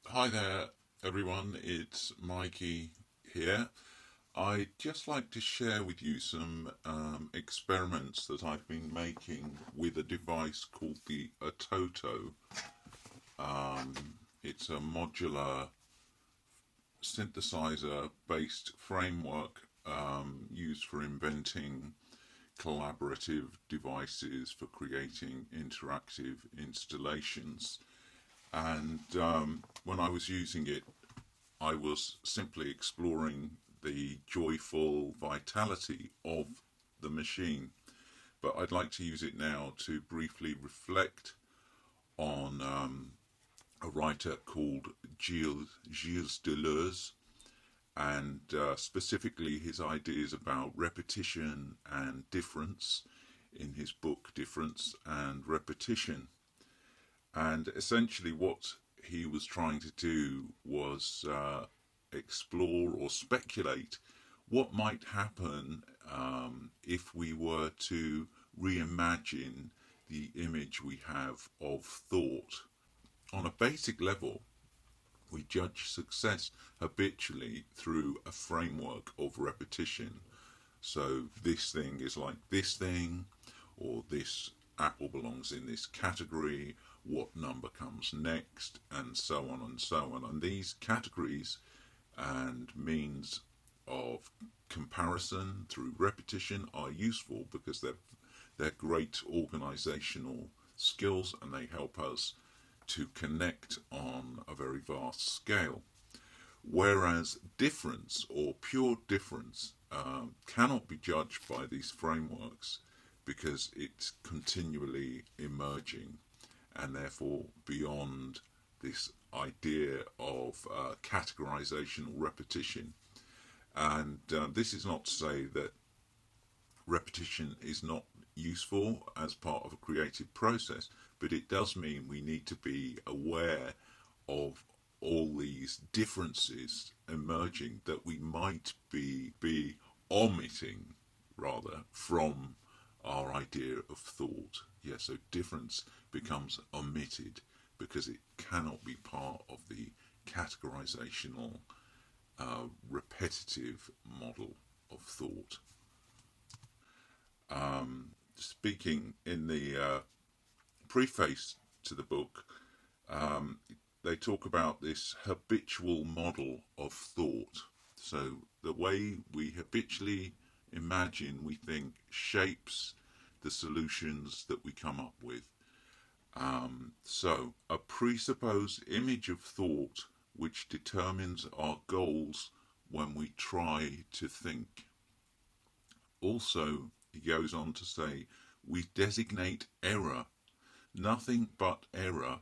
Hi there, everyone. It's Mikey here. I'd just like to share with you some experiments that I've been making with a device called the Ototo. It's a modular synthesizer based framework used for inventing collaborative devices for creating interactive installations. And when I was using it, I was simply exploring the joyful vitality of the machine. But I'd like to use it now to briefly reflect on a writer called Gilles Deleuze, and specifically his ideas about repetition and difference in his book Difference and Repetition. And essentially, what he was trying to do was explore or speculate what might happen if we were to reimagine the image we have of thought. On a basic level, we judge success habitually through a framework of repetition. So, this thing is like this thing, or this apple belongs in this category, what number comes next, and so on and so on. And these categories and means of comparison through repetition are useful because they're great organizational skills, and they help us to connect on a very vast scale. Whereas difference or pure difference cannot be judged by these frameworks because it's continually emerging, and therefore beyond this idea of categorization or repetition. And this is not to say that repetition is not useful as part of a creative process, but it does mean we need to be aware of all these differences emerging that we might be omitting rather from our idea of thought. Yeah, so difference becomes omitted because it cannot be part of the categorizational, repetitive model of thought. Speaking in the preface to the book, um, they talk about this habitual model of thought. So the way we habitually imagine, we think, shapes the solutions that we come up with. So a presupposed image of thought which determines our goals when we try to think. Also, he goes on to say, we designate error, nothing but error,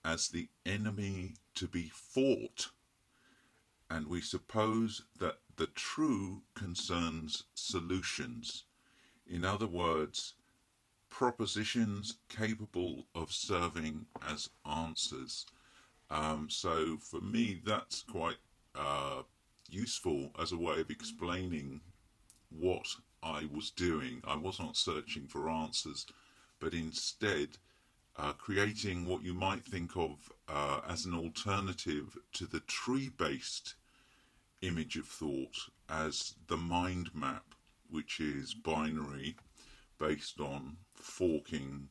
as the enemy to be fought, and we suppose that the true concerns solutions. In other words, propositions capable of serving as answers. So for me, that's quite useful as a way of explaining what I was doing. I was not searching for answers, but instead creating what you might think of as an alternative to the tree based image of thought as the mind map, which is binary based on forking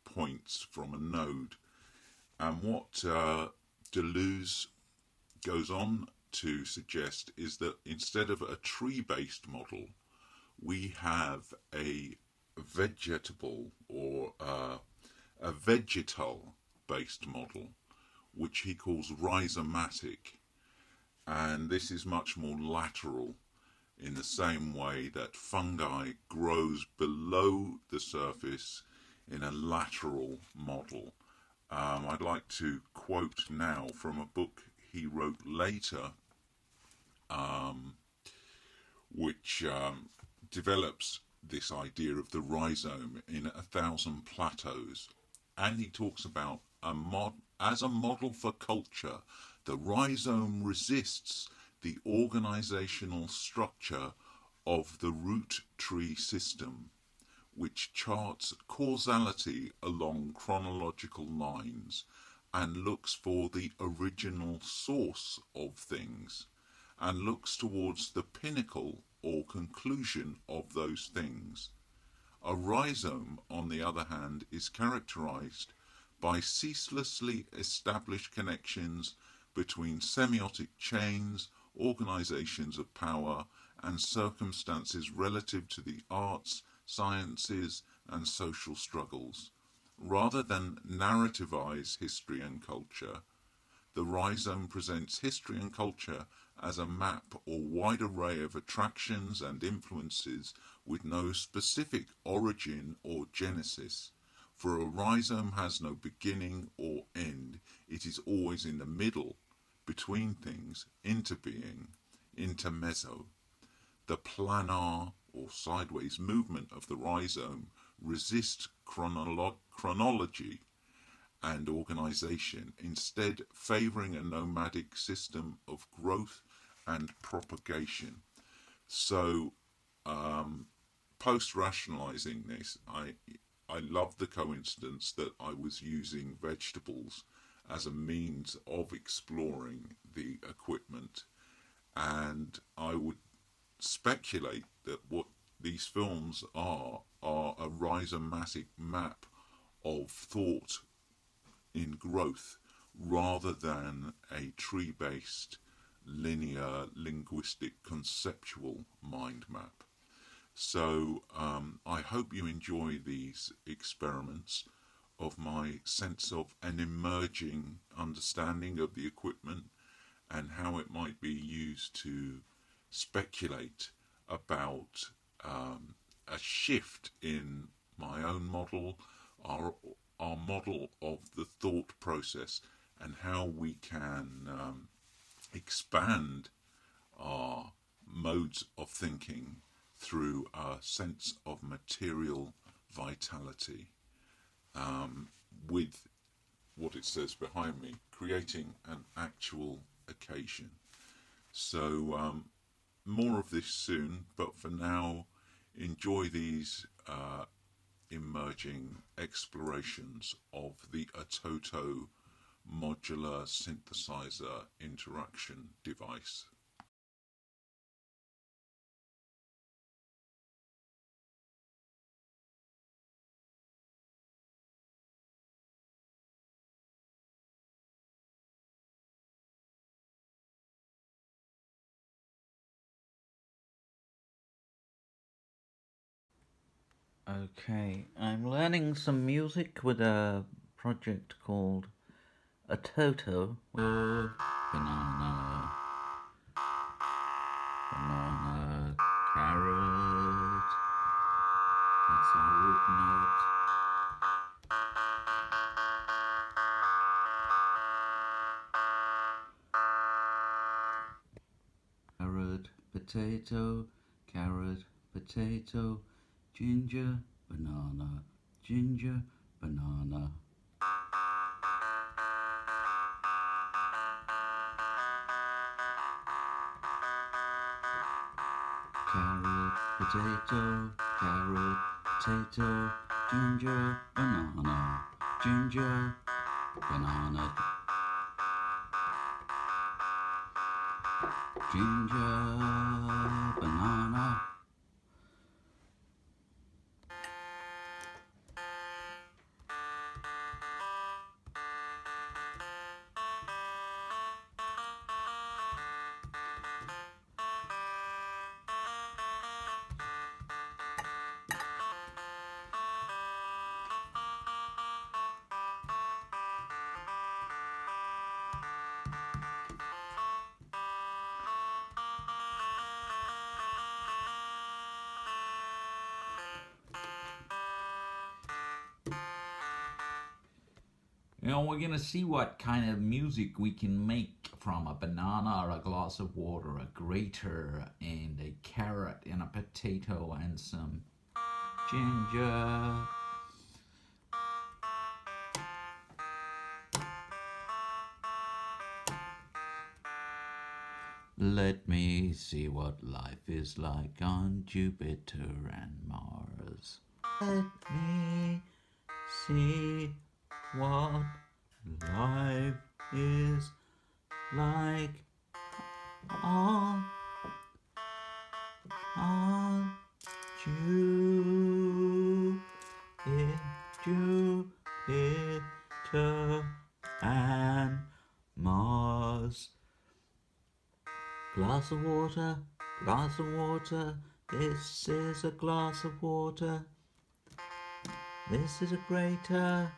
points from a node. And what Deleuze goes on to suggest is that instead of a tree based model, we have a vegetable or a vegetal based model, which he calls rhizomatic. And this is much more lateral in the same way that fungi grows below the surface in a lateral model. I'd like to quote now from a book he wrote later, um, which develops this idea of the rhizome in A Thousand Plateaus. And he talks about as a model for culture, the rhizome resists the organizational structure of the root tree system, which charts causality along chronological lines and looks for the original source of things and looks towards the pinnacle or conclusion of those things. A rhizome, on the other hand, is characterized by ceaselessly established connections between semiotic chains, organizations of power, and circumstances relative to the arts, sciences, and social struggles. Rather than narrativize history and culture, the rhizome presents history and culture as a map or wide array of attractions and influences with no specific origin or genesis. For a rhizome has no beginning or end, it is always in the middle, between things, interbeing, intermezzo. The planar or sideways movement of the rhizome resists chronology and organization, instead favoring a nomadic system of growth and propagation. So, post-rationalizing this, I love the coincidence that I was using vegetables as a means of exploring the equipment, and I would speculate that what these films are a rhizomatic map of thought in growth rather than a tree based, linear, linguistic, conceptual mind map. So I hope you enjoy these experiments of my sense of an emerging understanding of the equipment and how it might be used to speculate about a shift in my own model, our, our model of the thought process, and how we can expand our modes of thinking through a sense of material vitality, with what it says behind me, creating an actual occasion. So, more of this soon, but for now, enjoy these emerging explorations of the Ototo modular synthesizer interaction device. Okay, I'm learning some music with a project called Ototo. Banana, banana, carrot. That's our root note. Carrot, potato, carrot, potato, ginger, banana, ginger, banana. Carrot, potato, carrot, potato, ginger, banana, ginger, banana, ginger, banana. We're gonna see what kind of music we can make from a banana or a glass of water, a grater, and a carrot, and a potato, and some ginger. Let me see what life is like on Jupiter and Mars. Let me see what Life is like on Jupiter, Jupiter and Mars. Glass of water, glass of water. This is a glass of water. This is a crater.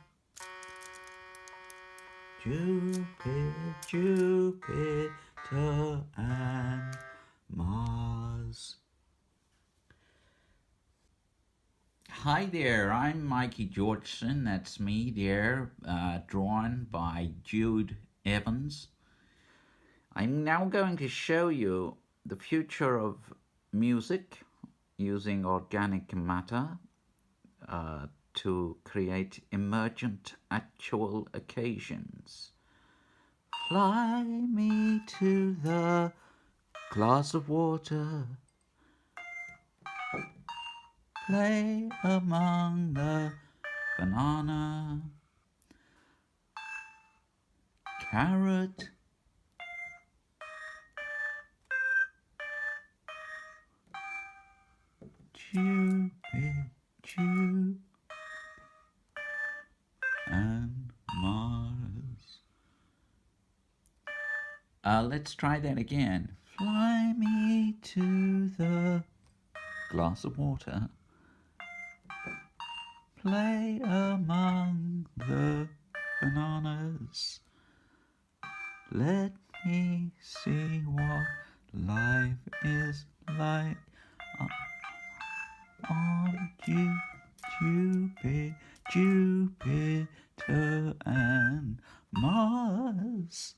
Jupiter, Jupiter and Mars. Hi there, I'm Mikey Georgeson. That's me there, drawn by Jude Evans. I'm now going to show you the future of music using organic matter to create emergent actual occasions. Fly me to the glass of water. Play among the banana, carrot, Jupiter and Mars. Let's try that again. Fly me to the glass of water. Play among the bananas. Let me see what life is like on Jupiter and Mars.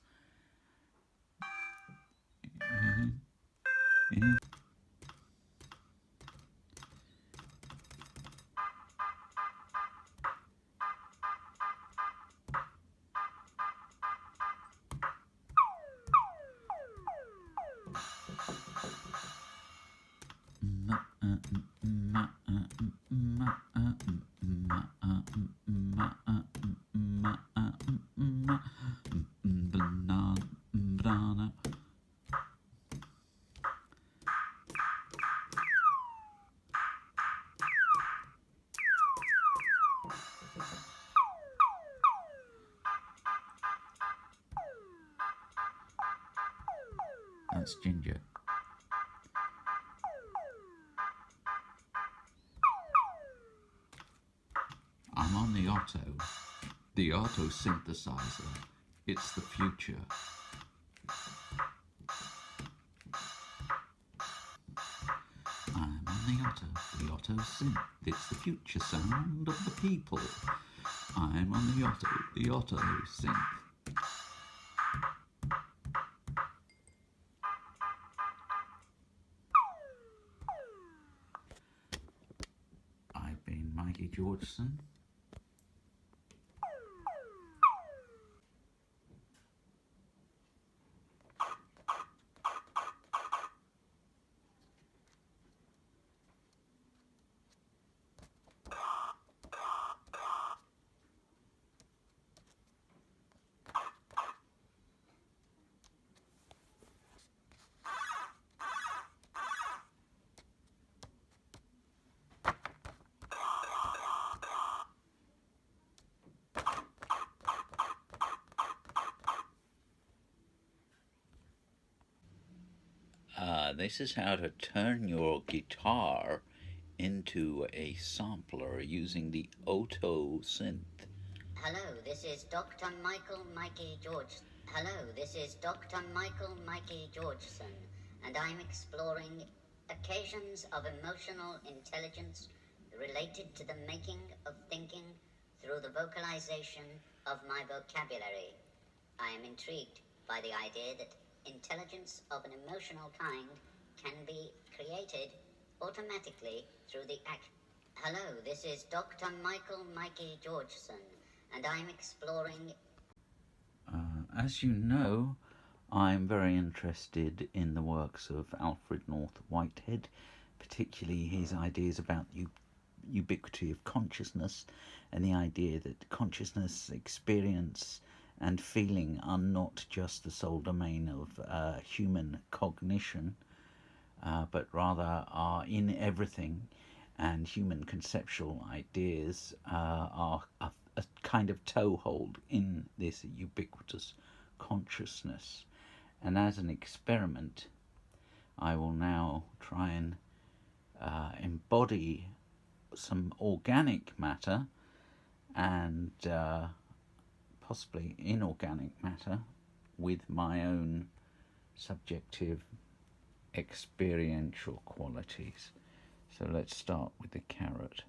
Banana. That's Ginger. I'm on the Otto synthesizer. It's the future. I'm on the Otto synth. It's the future sound of the people. I'm on the Otto synth. I've been Mikey Georgeson. This is how to turn your guitar into a sampler using the Ototo synth. Hello, this is Dr. Mikey Georgeson. Hello, this is Dr. Mikey Georgeson, and I'm exploring occasions of emotional intelligence related to the making of thinking through the vocalization of my vocabulary. I am intrigued by the idea that intelligence of an emotional kind can be created automatically through the act. Hello, this is Dr. Mikey Georgeson, and I'm exploring. As you know, I'm very interested in the works of Alfred North Whitehead, particularly his ideas about ubiquity of consciousness and the idea that consciousness, experience, and feeling are not just the sole domain of human cognition, but rather are in everything, and human conceptual ideas are a kind of toehold in this ubiquitous consciousness. And as an experiment, I will now try and embody some organic matter and possibly inorganic matter with my own subjective experiential qualities. So let's start with the carrot.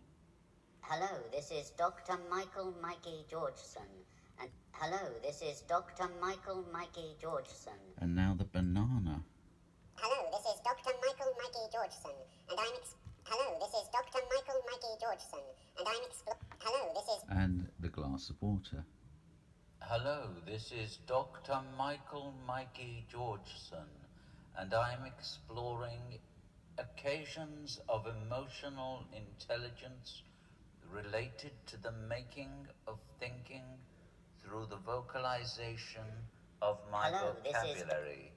Hello, this is Dr. Michael Mikey Georgeson. And hello, this is Dr. Michael Mikey Georgeson. And now the banana. Hello, this is Dr. Michael Mikey Georgeson, and I'm Hello, this is Dr. Michael Mikey Georgeson, and I'm Hello, this is... And the glass of water. Hello, this is Dr. Michael Mikey Georgeson, and I'm exploring occasions of emotional intelligence related to the making of thinking through the vocalization of my vocabulary.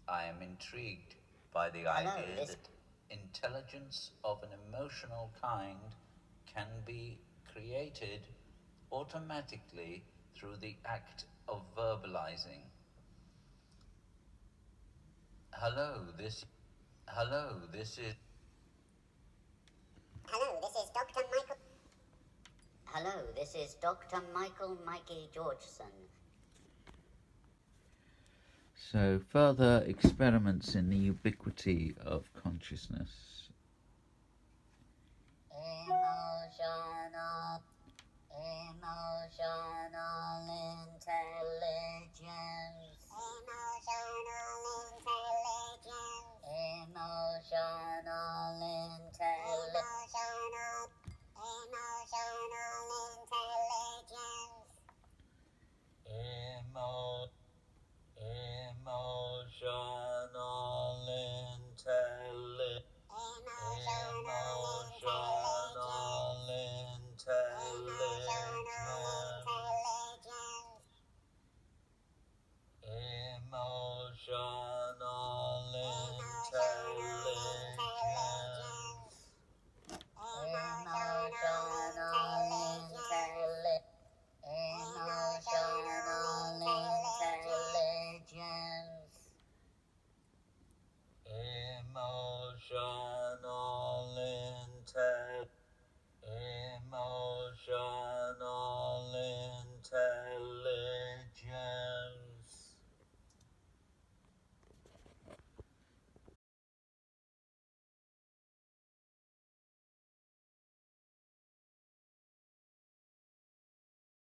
I am intrigued by the idea that intelligence of an emotional kind can be created automatically through the act of verbalizing. Hello, this is Hello, this is Dr. Michael... Hello, this is Dr. Michael Mikey Georgeson. So, further experiments in the ubiquity of consciousness. Emotional intelligence. Emotional